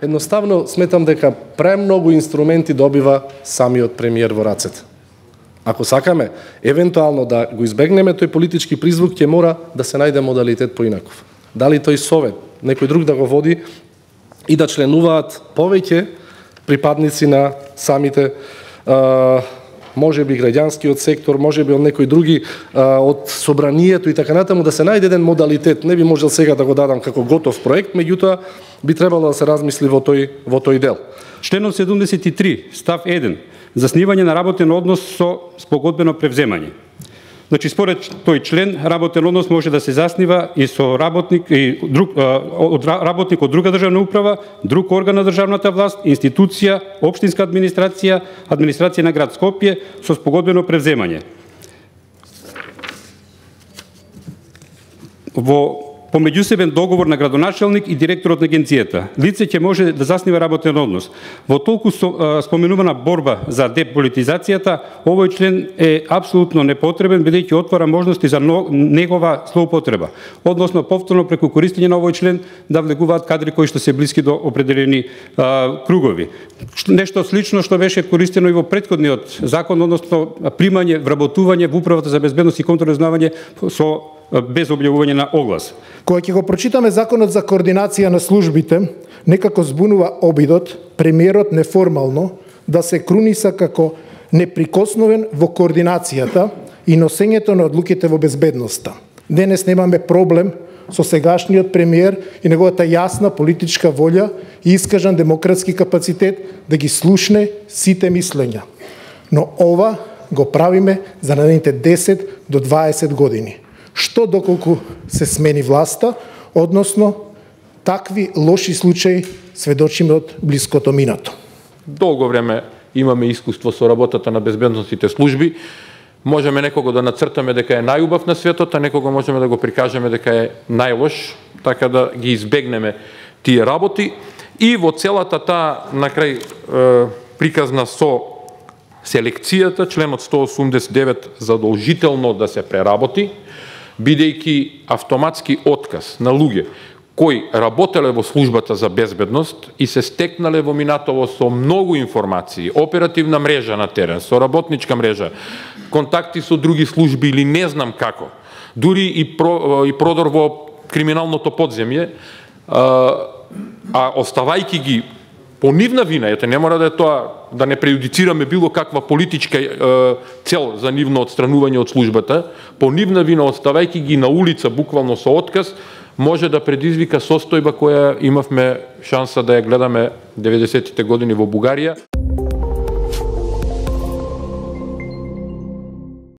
Едноставно сметам дека премногу инструменти добива самиот премиер во рацете. Ако сакаме евентуално да го избегнеме тој политички призвук, ќе мора да се најде модалитет поинаков. Дали тој совет, некој друг да го води и да членуваат повеќе припадници на самите може би граѓанскиот сектор, може би од некои други од собранието и така натаму, да се најде еден модалитет. Не би можел сега да го дадам како готов проект, меѓутоа би требало да се размисли во тој дел. Членот 73, став 1, заснивање на работен однос со спогодбено превземање. Значи, според тој член, работен однос може да се заснива и со работник од друга државна управа, друг орган на државната власт, институција, општинска администрација, администрација на град Скопје со спогодбено превземање. Во помеѓусебен договор на градоначалник и директорот на агенцијата. Лице ќе може да заснива работен однос. Во толку споменувана борба за деполитизацијата, овој член е апсолутно непотребен, бидејќи отвара можности за негова злоупотреба, односно повторно преку користење на овој член да влегуваат кадри кои што се блиски до определени кругови. Нешто слично што беше користено и во претходниот закон, односно примање, вработување во управата за безбедност и контрразузнавање со без објавување на оглас. Кога ќе го прочитаме законот за координација на службите, некако збунува обидот премиерот неформално да се круниса како неприкосновен во координацијата и носењето на одлуките во безбедноста. Денес немаме проблем со сегашниот премиер и неговата јасна политичка волја и искажан демократски капацитет да ги слушне сите мислења. Но ова го правиме за наредните 10 до 20 години. Што доколку се смени власта, односно такви лоши случаи сведочиме од блиското минато. Долго време имаме искуство со работата на безбедносните служби. Можеме некого да нацртаме дека е најубав на светот, а некого можеме да го прикажеме дека е најлош, така да ги избегнеме тие работи. И во целата таа накрај приказна со селекцијата, членот 189 задолжително да се преработи, бидејќи автоматски отказ на луѓе кои работеле во службата за безбедност и се стекнале во минатово со многу информации, оперативна мрежа на терен, со работничка мрежа, контакти со други служби или не знам како, дури и продор во криминалното подземје, а оставајќи ги по нивна вина, ете не мора да е тоа, да не преюдицираме било каква политичка цел за нивно отстранување од службата, по нивна вина оставајќи ги на улица буквално со отказ, може да предизвика состојба која имавме шанса да ја гледаме 90-тите години во Бугарија.